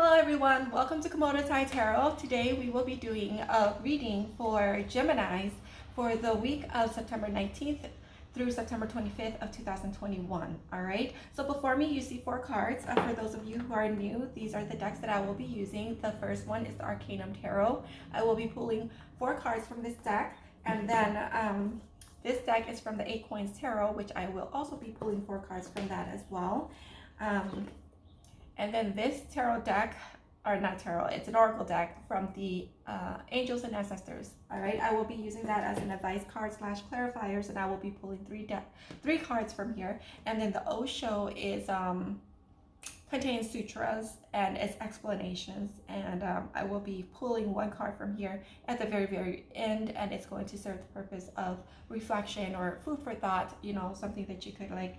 Hello everyone, welcome to Komodo Tai Tarot. Today we will be doing a reading for Geminis for the week of September 19th through September 25th of 2021. Alright, so before me you see four cards. For those of you who are new, these are the decks that I will be using. The first one is the Arcanum Tarot. I will be pulling four cards from this deck, and then this deck is from the Eight Coins Tarot, which I will also be pulling four cards from that as well. And then this tarot deck, or not tarot, it's an oracle deck from the Angels and Ancestors. All right, I will be using that as an advice card / clarifiers, and I will be pulling three cards from here. And then the Osho is contains sutras and its explanations, and I will be pulling one card from here at the very end, and it's going to serve the purpose of reflection or food for thought. You know, something that you could like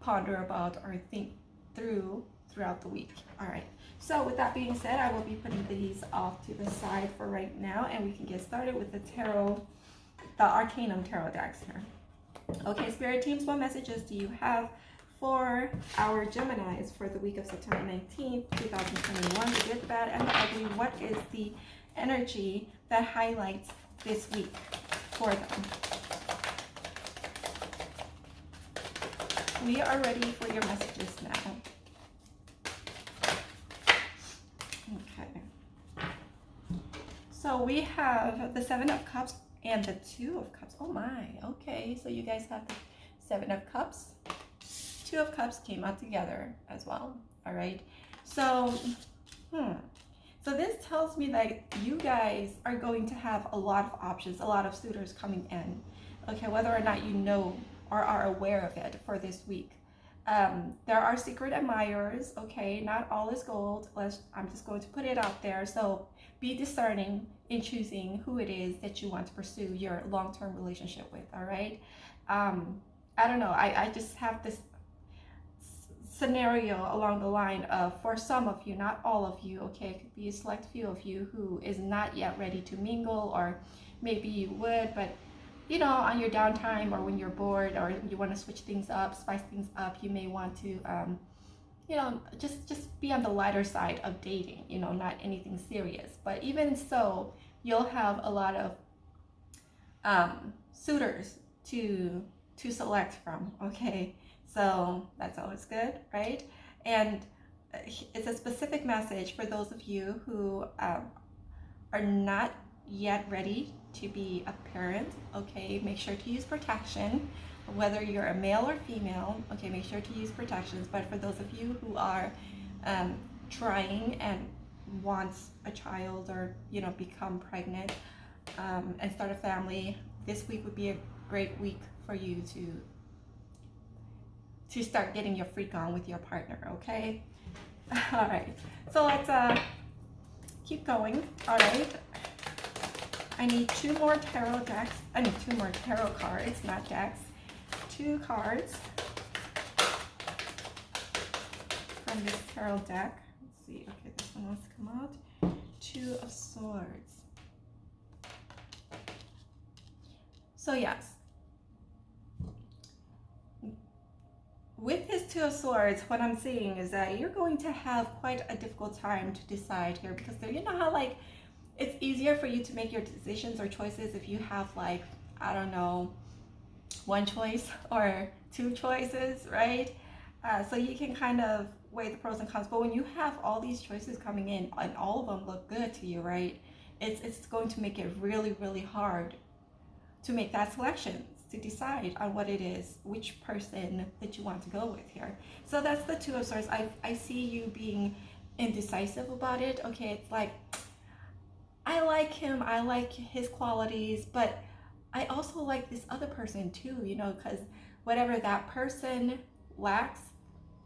ponder about or think throughout the week. All right, so with that being said, I will be putting these off to the side for right now, and we can get started with the Arcanum Tarot decks here. Okay, Spirit teams, what messages do you have for our Geminis for the week of September 19th, 2021? The good, the bad, and the ugly. What is the energy that highlights this week for them? We are ready for your messages now. Okay. So we have the Seven of Cups and the Two of Cups. Oh my, okay. So you guys have the Seven of Cups. Two of Cups came out together as well. All right. So, so this tells me that you guys are going to have a lot of options, a lot of suitors coming in. Okay, whether or not you know or are aware of it for this week. There are secret admirers, okay? Not all is gold. I'm just going to put it out there. So be discerning in choosing who it is that you want to pursue your long-term relationship with, all right? I don't know. I just have this scenario along the line of, for some of you, not all of you, okay? It could be a select few of you who is not yet ready to mingle, or maybe you would, but you know, on your downtime or when you're bored or you want to switch things up, spice things up, you may want to, you know, just be on the lighter side of dating, you know, not anything serious. But even so, you'll have a lot of suitors to select from, okay? So that's always good, right? And it's a specific message for those of you who are not yet ready to be a parent. Okay, make sure to use protection, whether you're a male or female. Okay, make sure to use protections. But for those of you who are trying and wants a child, or you know, become pregnant and start a family, this week would be a great week for you to start getting your freak on with your partner. Okay. All right, so let's keep going. All right, I need two more tarot decks. I need two more tarot cards, not decks. Two cards from this tarot deck. Let's see. Okay, this one wants to come out. Two of Swords. So yes, with his Two of Swords, what I'm seeing is that you're going to have quite a difficult time to decide here, because there, you know how like it's easier for you to make your decisions or choices if you have like, I don't know, one choice or two choices, right? So you can kind of weigh the pros and cons. But when you have all these choices coming in and all of them look good to you, right? It's going to make it really hard to make that selection, to decide on what it is, which person that you want to go with here. So that's the Two of Swords. I see you being indecisive about it. Okay, it's like, I like him, I like his qualities, but I also like this other person too, you know, because whatever that person lacks,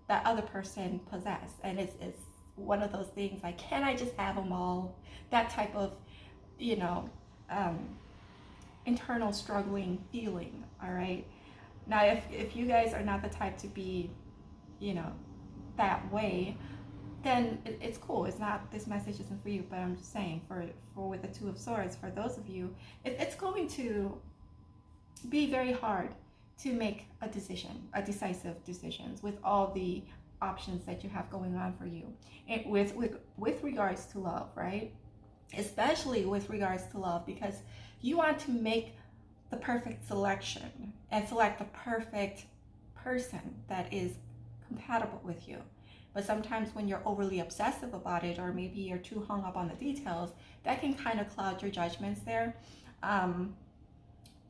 that other person possess. And it's one of those things like, can I just have them all? That type of, you know, internal struggling feeling. All right. Now, if you guys are not the type to be, you know, that way, then it's cool. It's not, this message isn't for you, but I'm just saying for with the Two of Swords, for those of you, it's going to be very hard to make a decision, a decisive decisions with all the options that you have going on for you, and with regards to love, right? Especially with regards to love, because you want to make the perfect selection and select the perfect person that is compatible with you. But sometimes when you're overly obsessive about it, or maybe you're too hung up on the details, that can kind of cloud your judgments there,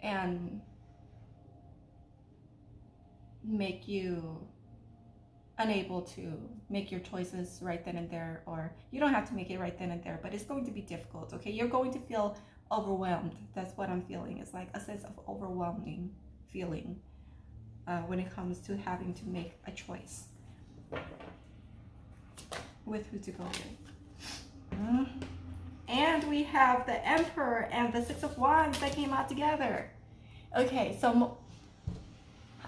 and make you unable to make your choices right then and there. Or you don't have to make it right then and there, but it's going to be difficult, okay? You're going to feel overwhelmed. That's what I'm feeling. It's like a sense of overwhelming feeling when it comes to having to make a choice with who to go with. And we have the Emperor and the Six of Wands that came out together. Okay, so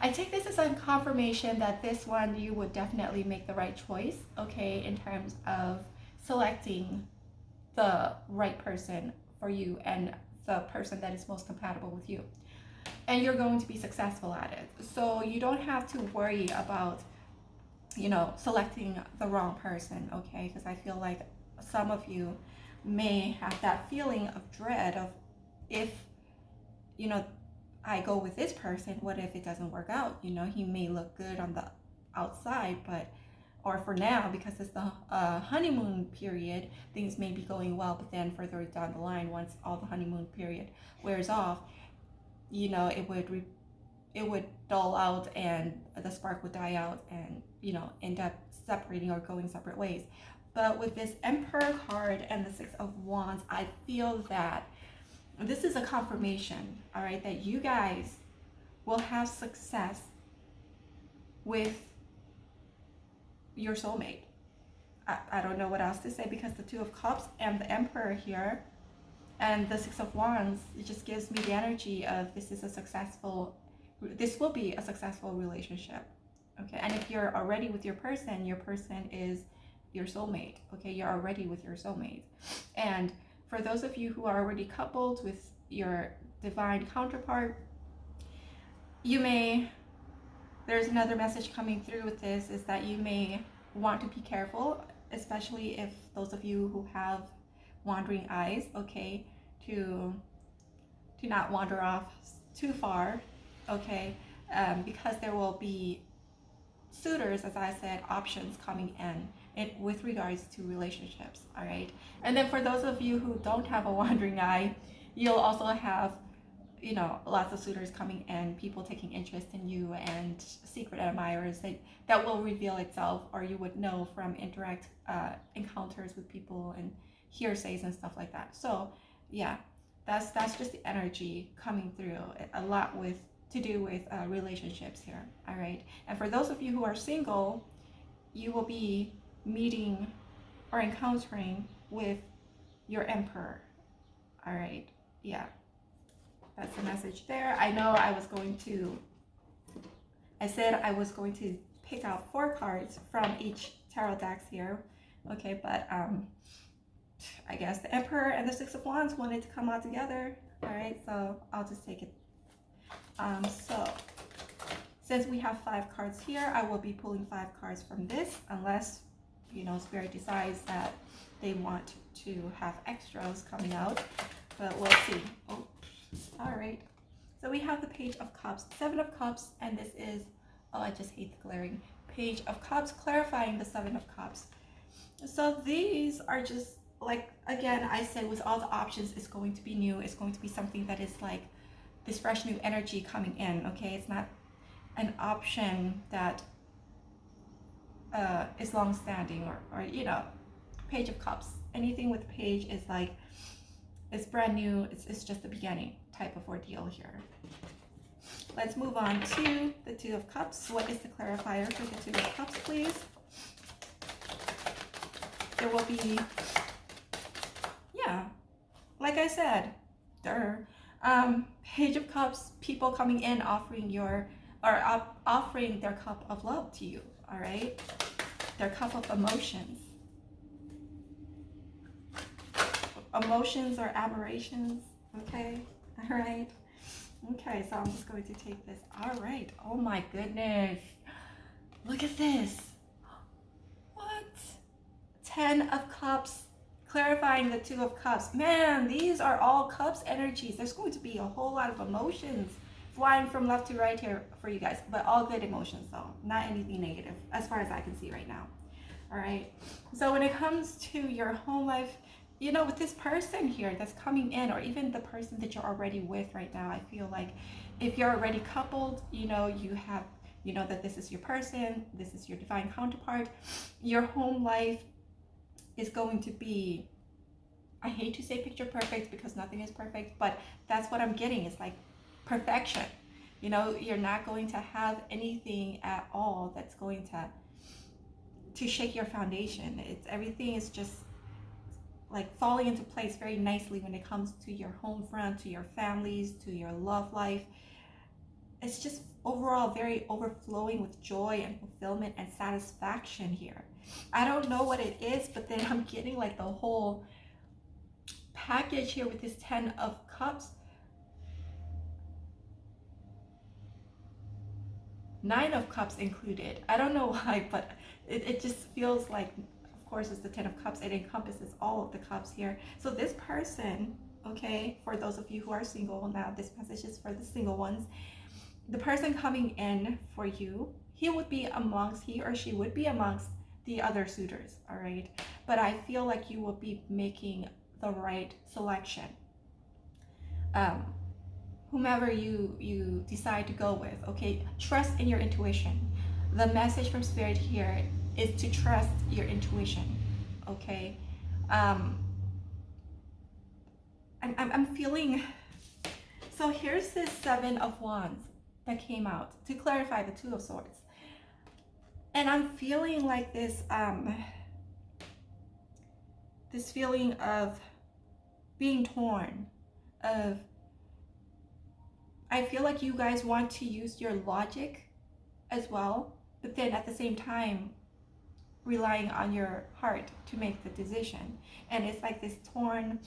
I take this as a confirmation that this one, you would definitely make the right choice, okay, in terms of selecting the right person for you and the person that is most compatible with you. And you're going to be successful at it. So you don't have to worry about, you know, selecting the wrong person, okay? Because I feel like some of you may have that feeling of dread of, if, you know, I go with this person, what if it doesn't work out? You know, he may look good on the outside, but, or for now, because it's the honeymoon period, things may be going well, but then further down the line, once all the honeymoon period wears off, you know, it would dull out and the spark would die out and, you know, end up separating or going separate ways. But with this Emperor card and the Six of Wands, I feel that this is a confirmation, all right, that you guys will have success with your soulmate. I don't know what else to say, because the Two of Cups and the Emperor here and the Six of Wands, it just gives me the energy of this will be a successful relationship, okay? And if you're already with your person is your soulmate, okay? You're already with your soulmate. And for those of you who are already coupled with your divine counterpart, there's another message coming through with this, is that you may want to be careful, especially if those of you who have wandering eyes, okay, to not wander off too far, okay, because there will be suitors, as I said, options coming in with regards to relationships, all right? And then for those of you who don't have a wandering eye, you'll also have, you know, lots of suitors coming in, people taking interest in you, and secret admirers that will reveal itself, or you would know from encounters with people and hearsays and stuff like that. So yeah, that's just the energy coming through, a lot to do with relationships here, all right? And for those of you who are single, you will be meeting or encountering with your Emperor, all right? Yeah, that's the message there. I know I said I was going to pick out 4 cards from each tarot decks here, okay, but I guess the Emperor and the Six of Wands wanted to come out together, all right? So I'll just take it. So since we have 5 cards here, I will be pulling 5 cards from this, unless, you know, Spirit decides that they want to have extras coming out, but we'll see. Oh, all right. So we have the Page of Cups, 7 of Cups, and this is, oh, I just hate the glaring, Page of Cups, clarifying the 7 of Cups. So these are just, like, again, I said, with all the options, it's going to be new. It's going to be something that is like this fresh new energy coming in, okay? It's not an option that is long-standing, or you know, Page of Cups. Anything with Page is like, it's brand new. It's just the beginning type of ordeal here. Let's move on to the Two of Cups. What is the clarifier for the Two of Cups, please? There will be, yeah, like I said, Page of Cups, people coming in offering offering their cup of love to you, all right? Their cup of emotions. Emotions or aberrations, okay? All right. Okay, so I'm just going to take this. All right. Oh my goodness. Look at this. Ten of Cups, clarifying the Two of Cups. Man, these are all Cups energies. There's going to be a whole lot of emotions flying from left to right here for you guys, but all good emotions though, not anything negative as far as I can see right now. All right, so when it comes to your home life, you know, with this person here that's coming in, or even the person that you're already with right now, I feel like if you're already coupled, you know, you know that this is your person, this is your divine counterpart. Your home life is going to be, I hate to say picture perfect because nothing is perfect, but that's what I'm getting. It's like perfection. You know, you're not going to have anything at all that's going to shake your foundation. Everything is just like falling into place very nicely when it comes to your home front, to your families, to your love life. It's just overall very overflowing with joy and fulfillment and satisfaction here. I don't know what it is, but then I'm getting like the whole package here with this 10 of Cups. 9 of Cups included. I don't know why, but it just feels like, of course, it's the 10 of Cups. It encompasses all of the cups here. So this person, okay, for those of you who are single, now this message is for the single ones. The person coming in for you, he or she would be amongst the other suitors, all right? But I feel like you will be making the right selection. Whomever you decide to go with, okay? Trust in your intuition. The message from Spirit here is to trust your intuition, okay? I'm feeling, so here's this 7 of Wands that came out to clarify the 2 of Swords. And I'm feeling like this feeling of being torn, I feel like you guys want to use your logic as well, but then at the same time relying on your heart to make the decision. And it's like this torn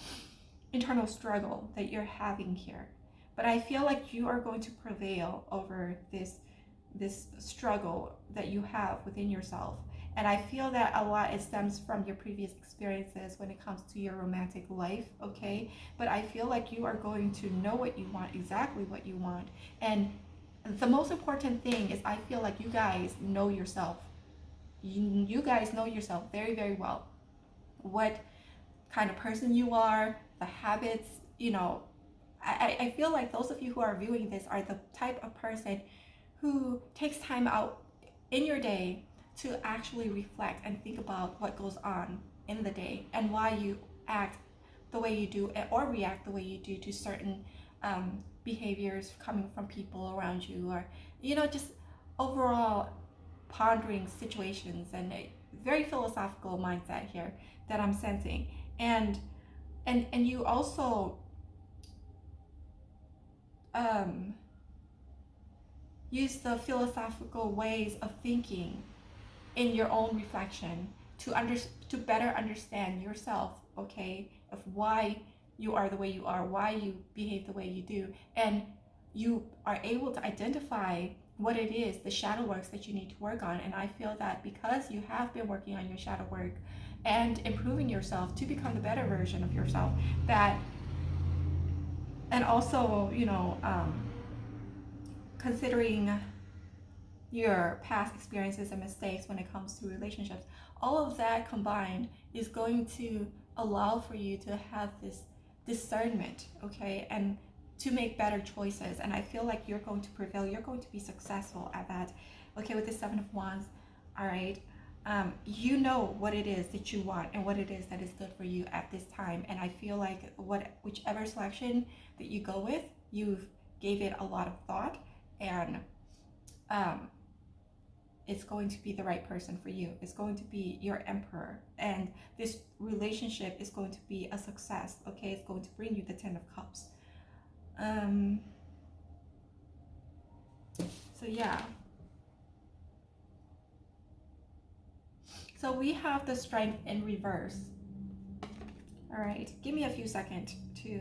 internal struggle that you're having here. But I feel like you are going to prevail over this struggle that you have within yourself. And I feel that a lot, it stems from your previous experiences when it comes to your romantic life, okay? But I feel like you are going to know what you want, exactly what you want. And the most important thing is I feel like you guys know yourself. You guys know yourself very, very well. What kind of person you are, the habits, you know. I feel like those of you who are viewing this are the type of person who takes time out in your day to actually reflect and think about what goes on in the day and why you act the way you do or react the way you do to certain behaviors coming from people around you, or, you know, just overall pondering situations, and a very philosophical mindset here that I'm sensing. And you also use the philosophical ways of thinking in your own reflection to better understand yourself, okay, of why you are the way you are, why you behave the way you do, and you are able to identify what it is, the shadow works that you need to work on. And I feel that because you have been working on your shadow work and improving yourself to become the better version of yourself, that, and also, you know, considering your past experiences and mistakes when it comes to relationships, all of that combined is going to allow for you to have this discernment, okay, and to make better choices. And I feel like you're going to prevail, you're going to be successful at that, okay, with the 7 of Wands, all right? You know what it is that you want and what it is that is good for you at this time. And I feel like whichever selection that you go with, you've gave it a lot of thought, and it's going to be the right person for you. It's going to be your emperor, and this relationship is going to be a success, okay? It's going to bring you the 10 of Cups. So yeah. So we have the Strength in reverse. All right, give me a few seconds to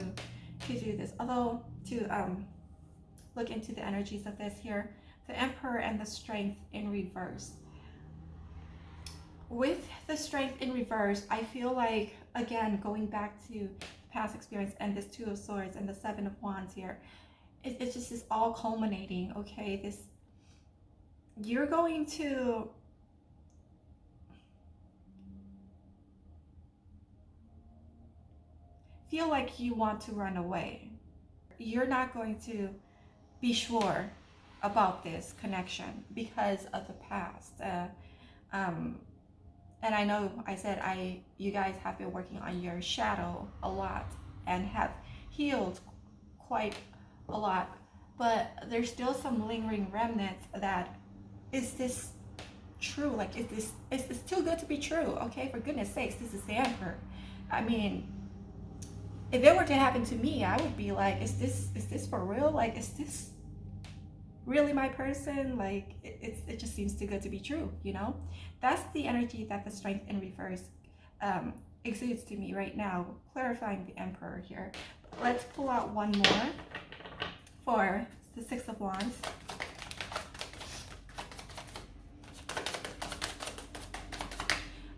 do this. Although to look into the energies of this here, the Emperor and the Strength in reverse. with the Strength in reverse, I feel like, again, going back to past experience and this Two of Swords and the Seven of Wands here, it's just this all culminating, okay? This, you're going to feel like you want to run away. You're not going to be sure about this connection because of the past. And I know I said you guys have been working on your shadow a lot and have healed quite a lot, but there's still some lingering remnants that, is this true? Like, is this too good to be true? Okay, for goodness sakes, this is the Emperor. I mean, if it were to happen to me, I would be like, is this for real? Like, is this really my person? Like, it just seems too good to be true, you know? That's the energy that the Strength in reverse exudes to me right now, clarifying the Emperor here. Let's pull out one more for the Six of Wands.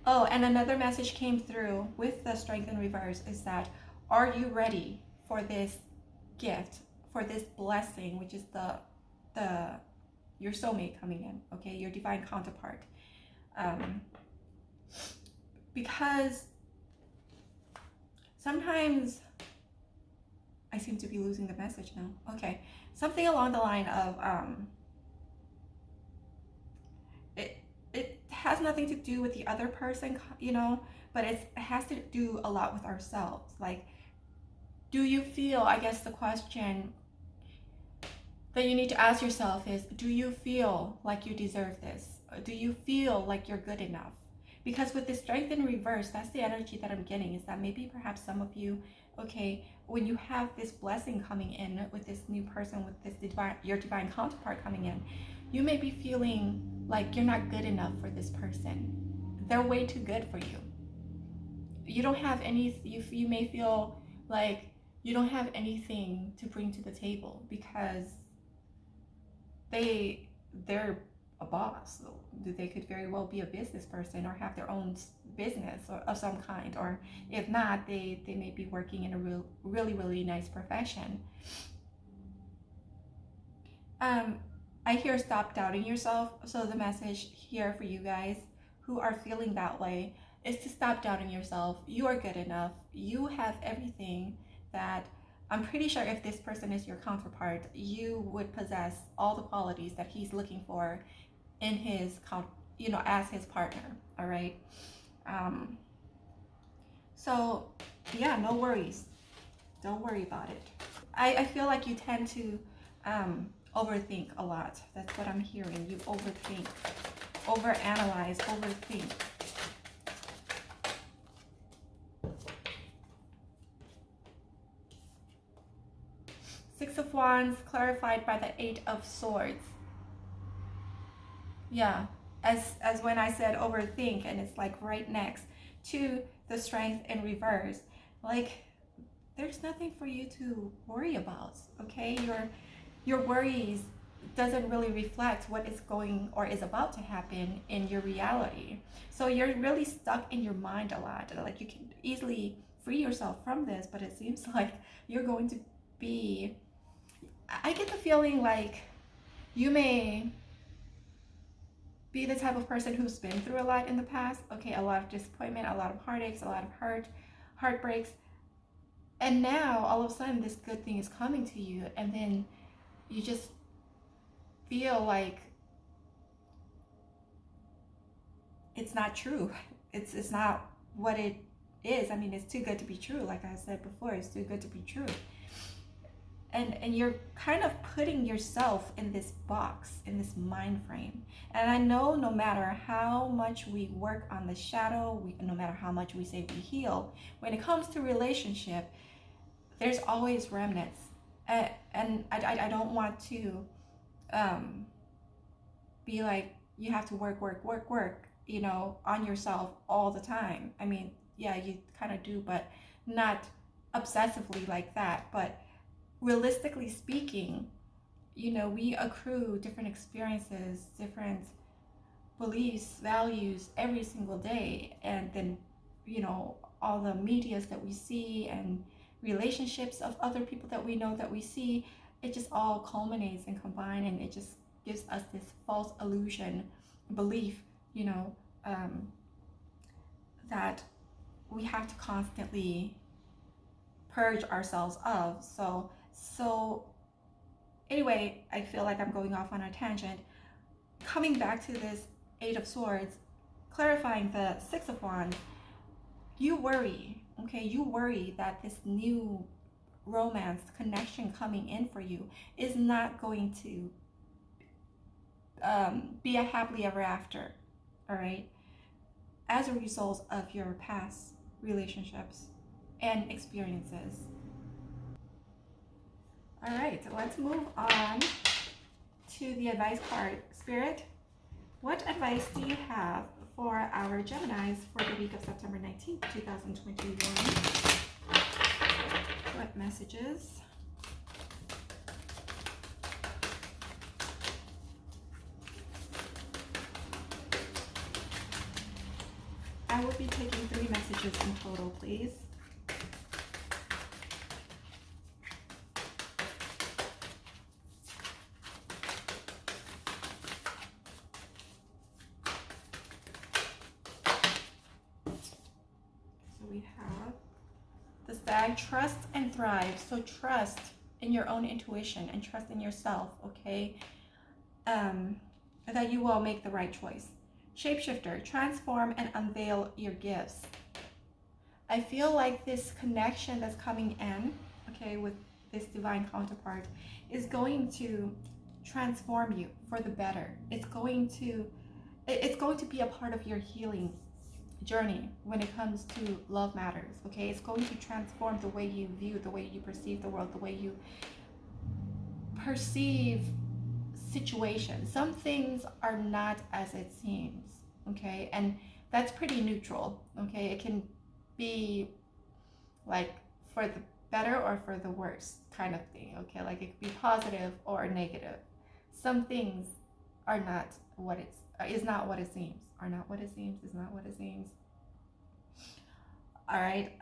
Oh, and another message came through with the Strength in reverse is that, are you ready for this gift, for this blessing, which is your soulmate coming in, okay, your divine counterpart? Because sometimes I seem to be losing the message now. Okay, something along the line of it has nothing to do with the other person, you know, but it has to do a lot with ourselves. Like, do you feel, I guess the question that you need to ask yourself is, do you feel like you deserve this? Do you feel like you're good enough? Because with the Strength in reverse, that's the energy that I'm getting, is that maybe perhaps some of you, okay, when you have this blessing coming in with this new person, with this your divine counterpart coming in, you may be feeling like you're not good enough for this person. They're way too good for you. You don't have any, you may feel like you don't have anything to bring to the table because they're a boss. They could very well be a business person or have their own business or of some kind, or if not, they may be working in a really nice profession. I hear stop doubting yourself. So the message here for you guys who are feeling that way is to stop doubting yourself. You are good enough. You have everything that, I'm pretty sure if this person is your counterpart, you would possess all the qualities that he's looking for in his, you know, as his partner. All right. So yeah, no worries. Don't worry about it. I feel like you tend to overthink a lot. That's what I'm hearing. You overthink, overanalyze, overthink. Six of Wands clarified by the Eight of Swords. Yeah, as when I said overthink, and it's like right next to the Strength in reverse. Like, there's nothing for you to worry about, okay? Your worries doesn't really reflect what is going or is about to happen in your reality. So you're really stuck in your mind a lot. Like, you can easily free yourself from this, but it seems like you're going to be, I get the feeling like you may be the type of person who's been through a lot in the past. Okay, a lot of disappointment, a lot of heartaches, a lot of heartbreaks. And now all of a sudden this good thing is coming to you, and then you just feel like it's not true. It's not what it is. I mean, it's too good to be true. Like I said before, it's too good to be true. And you're kind of putting yourself in this box, in this mind frame. And I know no matter how much we work on the shadow, no matter how much we say we heal, when it comes to relationship, there's always remnants. And I don't want to be like, you have to work, you know, on yourself all the time. I mean, yeah, you kind of do, but not obsessively like that. But realistically speaking, you know, we accrue different experiences, different beliefs, values every single day. And then, all the medias that we see and relationships of other people that we know that we see, it just all culminates and combines, and it just gives us this false illusion, belief, that we have to constantly purge ourselves of. So anyway, I feel like I'm going off on a tangent. Coming back to this Eight of Swords, clarifying the Six of Wands, you worry, okay? You worry that this new romance connection coming in for you is not going to be a happily ever after, all right? As a result of your past relationships and experiences. All right, so let's move on to the advice card. Spirit, what advice do you have for our Geminis for the week of September 19th, 2021? What messages? I will be taking 3 messages in total, please. We have the Stag, trust and thrive. So trust in your own intuition and trust in yourself, okay? That you will make the right choice. Shapeshifter, transform and unveil your gifts. I feel like this connection that's coming in, okay, with this divine counterpart is going to transform you for the better. It's going to be a part of your healing journey when it comes to love matters, okay? It's going to transform the way you view, the way you perceive the world, the way you perceive situations. Some things are not as it seems, okay? And that's pretty neutral, okay? It can be like for the better or for the worse kind of thing, okay? Like it could be positive or negative. Some things are not what is not what it seems. Are not what it seems, is not what it seems. All right.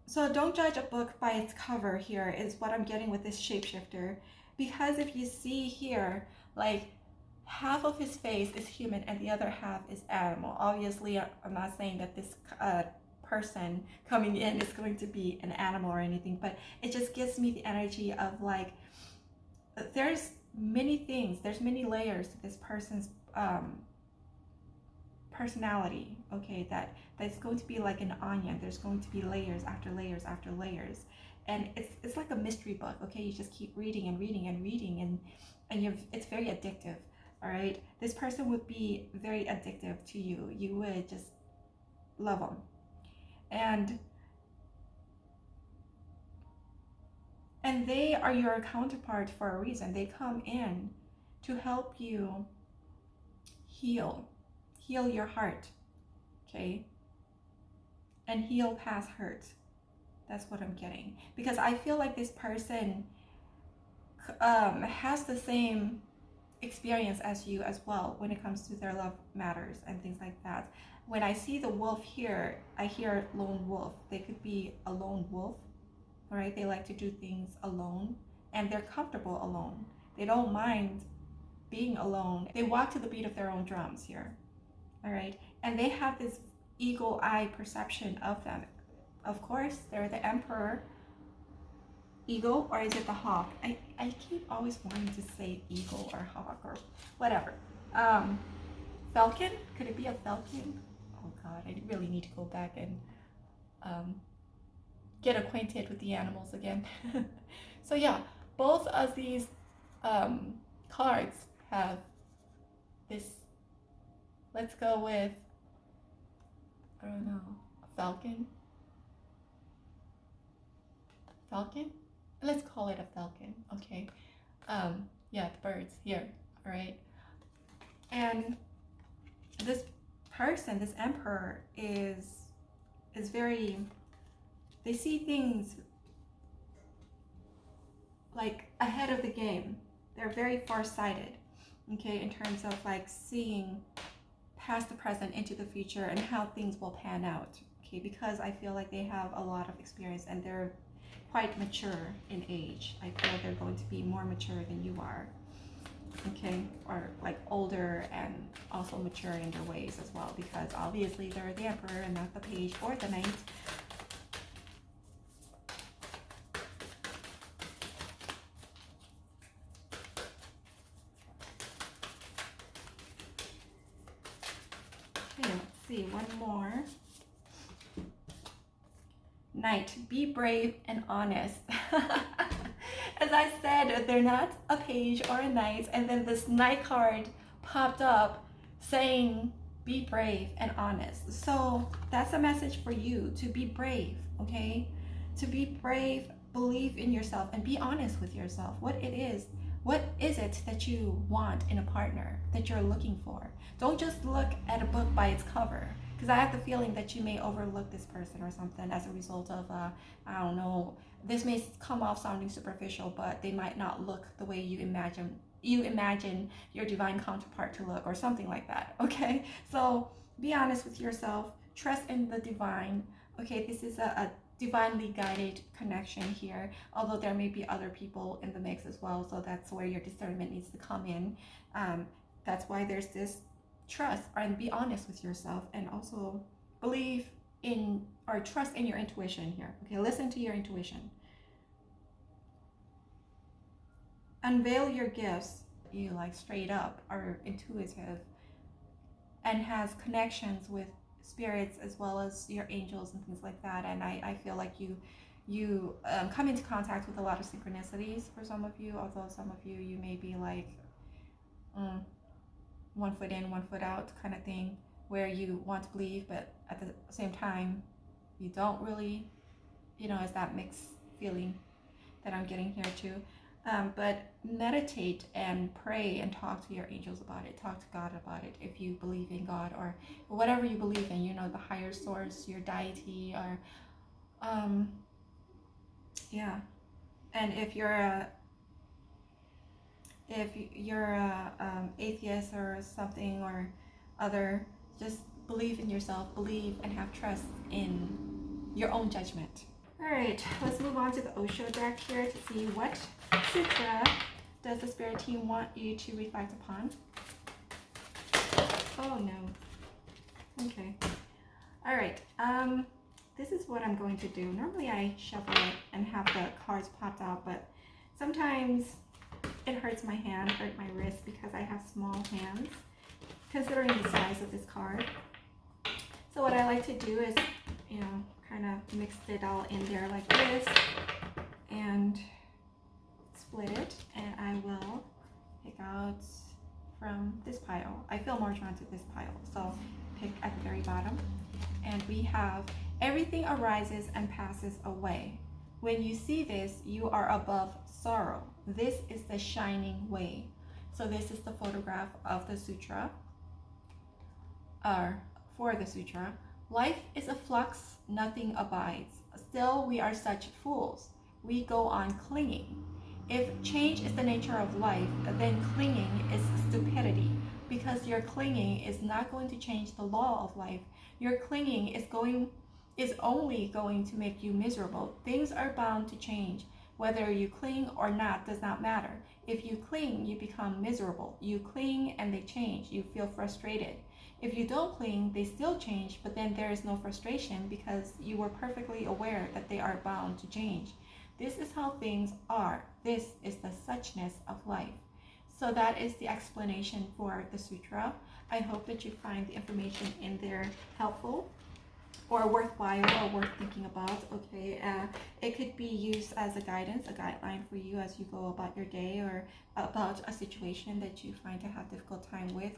So don't judge a book by its cover here is what I'm getting with this shapeshifter. Because if you see here, like half of his face is human and the other half is animal. Obviously, I'm not saying that this person coming in is going to be an animal or anything, but it just gives me the energy of like, there's many things, there's many layers to this person's personality, okay, that's going to be like an onion. There's going to be layers after layers after layers, and it's like a mystery book, okay? You just keep reading and reading and reading, and it's very addictive. All right, this person would be very addictive to you. You would just love them, and they are your counterpart for a reason. They come in to help you heal your heart, okay, and heal past hurt. That's what I'm getting, because I feel like this person has the same experience as you as well when it comes to their love matters and things like that. When I see the wolf here, I hear lone wolf. They could be a lone wolf, all right? They like to do things alone, and they're comfortable alone. They don't mind being alone. They walk to the beat of their own drums here, all right? And they have this eagle eye perception of them. Of course, they're the emperor. Eagle, or is it the hawk? I keep always wanting to say eagle or hawk or whatever. Falcon? Could it be a falcon? Oh God, I really need to go back and get acquainted with the animals again. So yeah, both of these cards have this, let's go with, I don't know, a falcon? Falcon? Let's call it a falcon, okay. Yeah, the birds here, all right. And this person, this emperor, is very, they see things like ahead of the game. They're very far-sighted, okay, in terms of like seeing past the present into the future and how things will pan out. Okay, because I feel like they have a lot of experience and they're quite mature in age. I feel they're going to be more mature than you are. Okay, or like older and also mature in their ways as well, because obviously they're the emperor and not the page or the knight. Okay, let's see, one more. Knight, be brave and honest. As I said, they're not a page or a knight, and then this knight card popped up saying be brave and honest. So that's a message for you, to be brave, okay? To be brave, believe in yourself, and be honest with yourself. What is it that you want in a partner, that you're looking for? Don't just look at a book by its cover, because I have the feeling that you may overlook this person or something as a result of, I don't know, this may come off sounding superficial, but they might not look the way you imagine your divine counterpart to look, or something like that, okay? So be honest with yourself, trust in the divine, okay? This is a divinely guided connection here, although there may be other people in the mix as well, so that's where your discernment needs to come in. That's why there's this trust, and be honest with yourself, and also believe in or trust in your intuition here. Okay, listen to your intuition. Unveil your gifts. You like straight up are intuitive and has connections with spirits as well as your angels and things like that. And I feel like you come into contact with a lot of synchronicities for some of you, although some of you may be like one foot in, one foot out kind of thing, where you want to believe, but at the same time, you don't really, it's that mixed feeling that I'm getting here too. But meditate and pray and talk to your angels about it. Talk to God about it if you believe in God or whatever you believe in, the higher source, your deity, or, yeah. And if you're a atheist or something or other, just believe in yourself, believe and have trust in your own judgment. All right, let's move on to the Osho deck here to see what sutra does the spirit team want you to reflect upon. Oh no. Okay. All right. This is what I'm going to do. Normally I shuffle it and have the cards popped out, but sometimes it hurts my hand, hurt my wrist, because I have small hands, considering the size of this card. So what I like to do is, kind of mix it all in there like this and split it, and I will pick out from this pile. I feel more drawn to this pile, so pick at the very bottom. And we have, everything arises and passes away. When you see this, you are above sorrow. This is the shining way. So this is the photograph of the sutra, or for the sutra. Life is a flux, nothing abides. Still, we are such fools. We go on clinging. If change is the nature of life, then clinging is stupidity, because your clinging is not going to change the law of life. Your clinging is only going to make you miserable. Things are bound to change. Whether you cling or not does not matter. If you cling, you become miserable. You cling and they change. You feel frustrated. If you don't cling, they still change, but then there is no frustration because you were perfectly aware that they are bound to change. This is how things are. This is the suchness of life. So that is the explanation for the sutra. I hope that you find the information in there helpful or worthwhile or worth thinking about. Okay, it could be used as a guidance, a guideline for you as you go about your day, or about a situation that you find to have difficult time with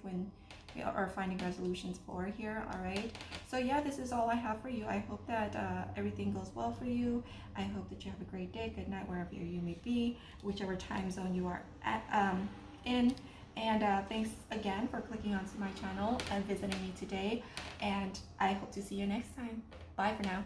or finding resolutions for here. All right, so yeah, this is all I have for you. I hope that everything goes well for you. I hope that you have a great day, good night, wherever you may be, whichever time zone you are in. And thanks again for clicking onto my channel and visiting me today. And I hope to see you next time. Bye for now.